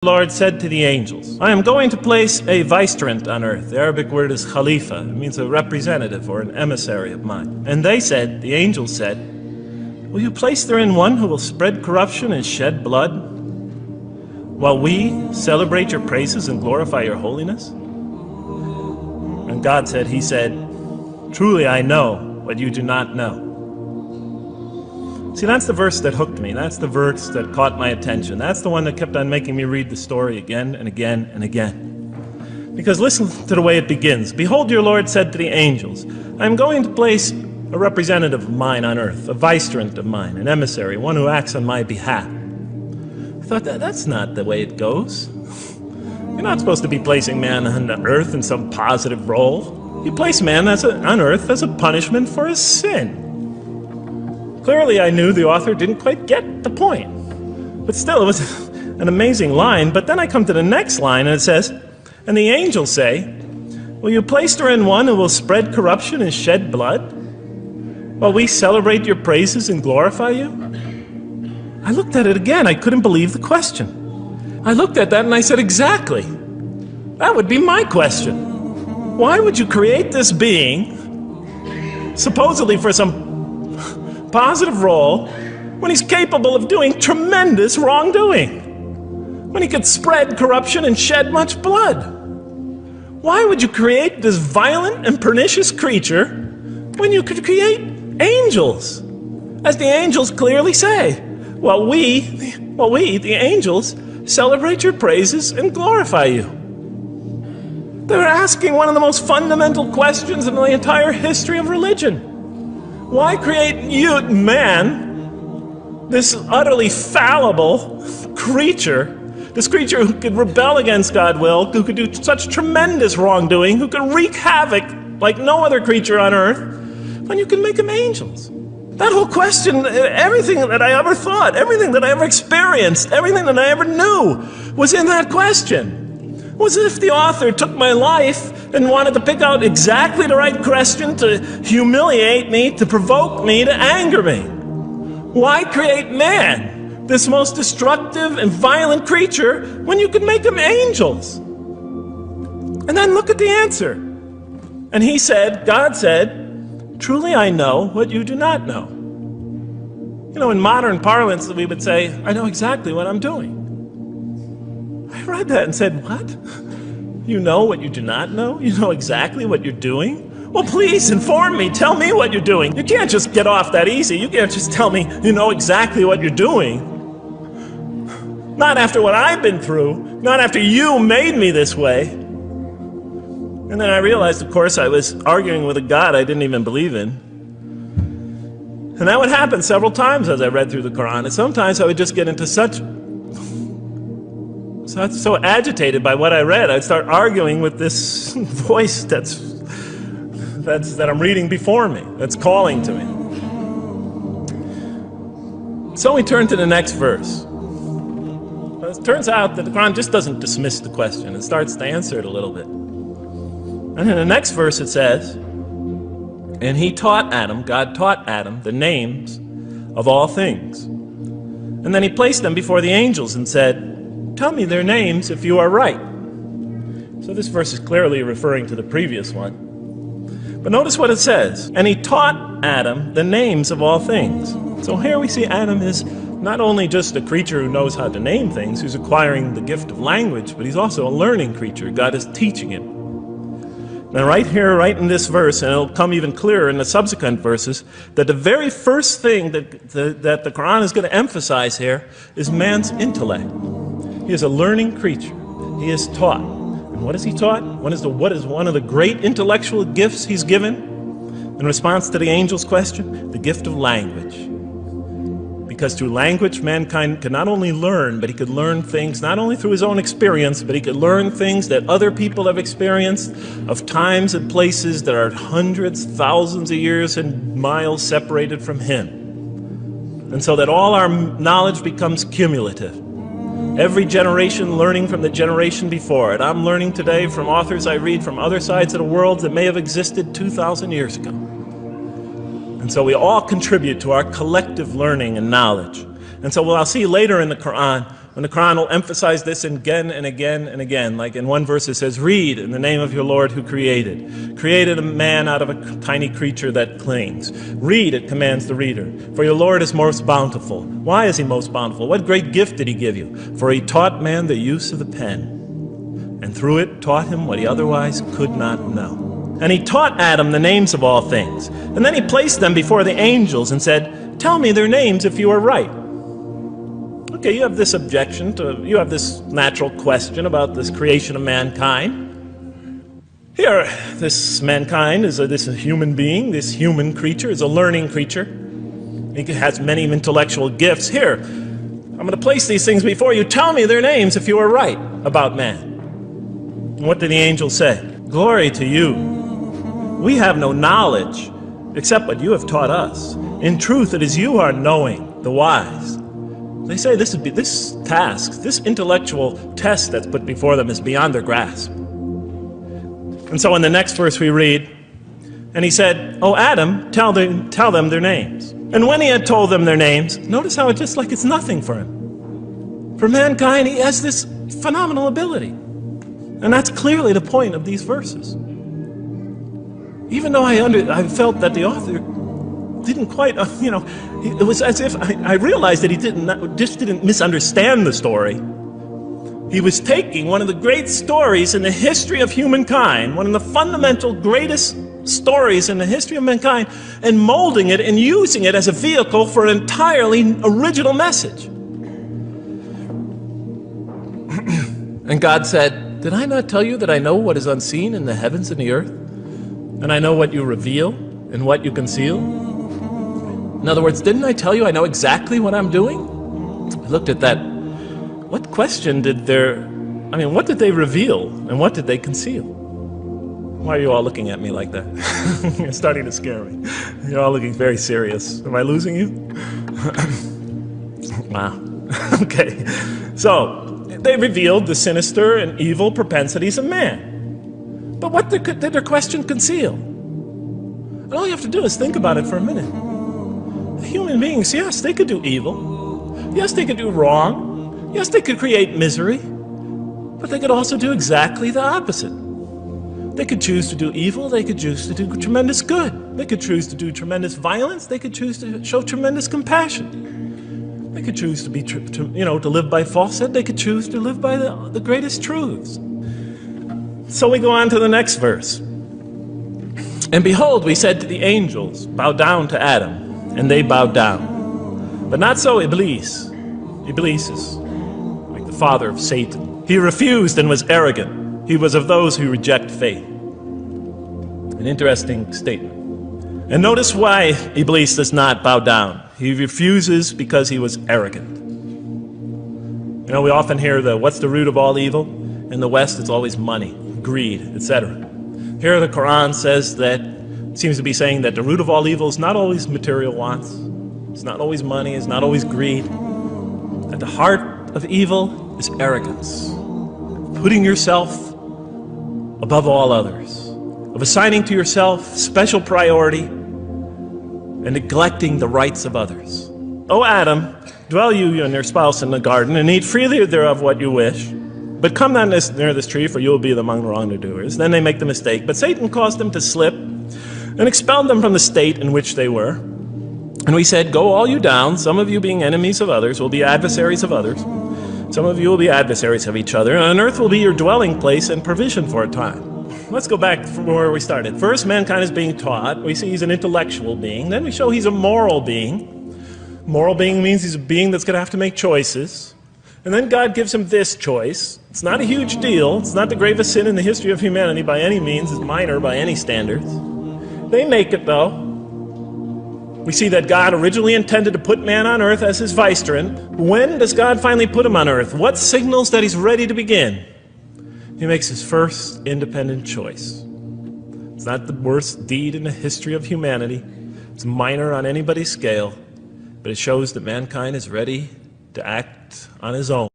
The Lord said to the angels, I am going to place a vicegerent on earth. The Arabic word is khalifa. It means a representative or an emissary of mine. And they said, the angels said, will you place therein one who will spread corruption and shed blood, while we celebrate your praises and glorify your holiness? And God said, he said, truly I know what you do not know. See, that's the verse that hooked me. That's the verse that caught my attention. That's the one that kept on making me read the story again and again and again. Because listen to the way it begins. Behold, your Lord said to the angels, I am going to place a representative of mine on earth, a vicegerent of mine, an emissary, one who acts on my behalf. I thought, that's not the way it goes. You're not supposed to be placing man on earth in some positive role. You place man on earth as a punishment for his sin. Clearly, I knew the author didn't quite get the point. But still, it was an amazing line. But then I come to the next line, and it says, and the angels say, will you place therein one who will spread corruption and shed blood, while we celebrate your praises and glorify you? I looked at it again. I couldn't believe the question. I looked at that, and I said, exactly. That would be my question. Why would you create this being, supposedly for some positive role, when he's capable of doing tremendous wrongdoing, when he could spread corruption and shed much blood? Why would you create this violent and pernicious creature when you could create angels? As the angels clearly say, well, we, the angels, celebrate your praises and glorify you. They're asking one of the most fundamental questions in the entire history of religion. Why create you, man, this utterly fallible creature, this creature who could rebel against God's will, who could do such tremendous wrongdoing, who could wreak havoc like no other creature on earth, when you can make them angels? That whole question, everything that I ever thought, everything that I ever experienced, everything that I ever knew was in that question. It was as if the author took my life and wanted to pick out exactly the right question to humiliate me, to provoke me, to anger me. Why create man, this most destructive and violent creature, when you could make them angels? And then look at the answer. And he said, God said, truly I know what you do not know. You know, in modern parlance, we would say, I know exactly what I'm doing. I read that and said, what? You know what you do not know? You know exactly what you're doing? Well, please inform me. Tell me what you're doing. You can't just get off that easy. You can't just tell me you know exactly what you're doing. Not after what I've been through. Not after you made me this way. And then I realized, of course, I was arguing with a God I didn't even believe in. And that would happen several times as I read through the Quran. And sometimes I would just get into so agitated by what I read, I'd start arguing with this voice that I'm reading before me, that's calling to me. So we turn to the next verse. It turns out that the Quran just doesn't dismiss the question, it starts to answer it a little bit. And in the next verse it says, and he taught Adam, God taught Adam, the names of all things. And then he placed them before the angels and said, tell me their names if you are right. So this verse is clearly referring to the previous one. But notice what it says. And he taught Adam the names of all things. So here we see Adam is not only just a creature who knows how to name things, who's acquiring the gift of language, but he's also a learning creature. God is teaching him. Now right here, right in this verse, and it'll come even clearer in the subsequent verses, that the very first thing that the Quran is going to emphasize here is man's intellect. He is a learning creature. He is taught. And what is he taught? What is one of the great intellectual gifts he's given in response to the angel's question? The gift of language. Because through language, mankind could not only learn, but he could learn things not only through his own experience, but he could learn things that other people have experienced of times and places that are hundreds, thousands of years and miles separated from him. And so that all our knowledge becomes cumulative. Every generation learning from the generation before it. I'm learning today from authors I read from other sides of the world that may have existed 2,000 years ago. And so we all contribute to our collective learning and knowledge. And so I'll see later in the Quran And the Quran will emphasize this again and again and again. Like in one verse it says, read in the name of your Lord who created a man out of a tiny creature that clings. Read, it commands the reader. For your Lord is most bountiful. Why is he most bountiful? What great gift did he give you? For he taught man the use of the pen, and through it taught him what he otherwise could not know. And he taught Adam the names of all things. And then he placed them before the angels and said, tell me their names if you are right. Okay, you have this objection you have this natural question about this creation of mankind. Here, this mankind is this human being, this human creature is a learning creature. He has many intellectual gifts. Here, I'm going to place these things before you. Tell me their names if you are right about man. And what did the angel say? Glory to you. We have no knowledge except what you have taught us. In truth, it is you who are knowing, the wise. They say this task, this intellectual test that's put before them is beyond their grasp. And so in the next verse we read, and he said, "O Adam, tell them their names." And when he had told them their names, notice how it's just like it's nothing for him. For mankind, he has this phenomenal ability. And that's clearly the point of these verses. Even though I felt that the author didn't quite, it was as if I realized that he didn't misunderstand the story. He was taking one of the great stories in the history of humankind, one of the fundamental greatest stories in the history of mankind, and molding it and using it as a vehicle for an entirely original message. And God said, did I not tell you that I know what is unseen in the heavens and the earth? And I know what you reveal and what you conceal? In other words, didn't I tell you I know exactly what I'm doing? I looked at that. What did they reveal and what did they conceal? Why are you all looking at me like that? You're starting to scare me. You're all looking very serious. Am I losing you? Wow. Okay. So, they revealed the sinister and evil propensities of man. But what did their question conceal? And all you have to do is think about it for a minute. Human beings, yes, they could do evil. Yes, they could do wrong. Yes, they could create misery. But they could also do exactly the opposite. They could choose to do evil. They could choose to do tremendous good. They could choose to do tremendous violence. They could choose to show tremendous compassion. They could choose to to live by falsehood. They could choose to live by the greatest truths. So we go on to the next verse. And behold, we said to the angels, bow down to Adam, and they bowed down. But not so Iblis. Iblis is like the father of Satan. He refused and was arrogant. He was of those who reject faith. An interesting statement. And notice why Iblis does not bow down. He refuses because he was arrogant. You know, we often hear what's the root of all evil? In the West, it's always money, greed, etc. Here the Quran says seems to be saying that the root of all evil is not always material wants. It's not always money, it's not always greed. At the heart of evil is arrogance. Putting yourself above all others. Of assigning to yourself special priority and neglecting the rights of others. O Adam, dwell you and your spouse in the garden and eat freely thereof what you wish. But come not near this tree, for you will be among the wrongdoers. Then they make the mistake. But Satan caused them to slip and expelled them from the state in which they were. And we said, go all you down. Some of you being enemies of others will be adversaries of others. Some of you will be adversaries of each other. And earth will be your dwelling place and provision for a time. Let's go back from where we started. First, mankind is being taught. We see he's an intellectual being. Then we show he's a moral being. Moral being means he's a being that's going to have to make choices. And then God gives him this choice. It's not a huge deal. It's not the gravest sin in the history of humanity by any means. It's minor by any standards. They make it, though. We see that God originally intended to put man on earth as his vicegerent. When does God finally put him on earth? What signals that he's ready to begin? He makes his first independent choice. It's not the worst deed in the history of humanity. It's minor on anybody's scale. But it shows that mankind is ready to act on his own.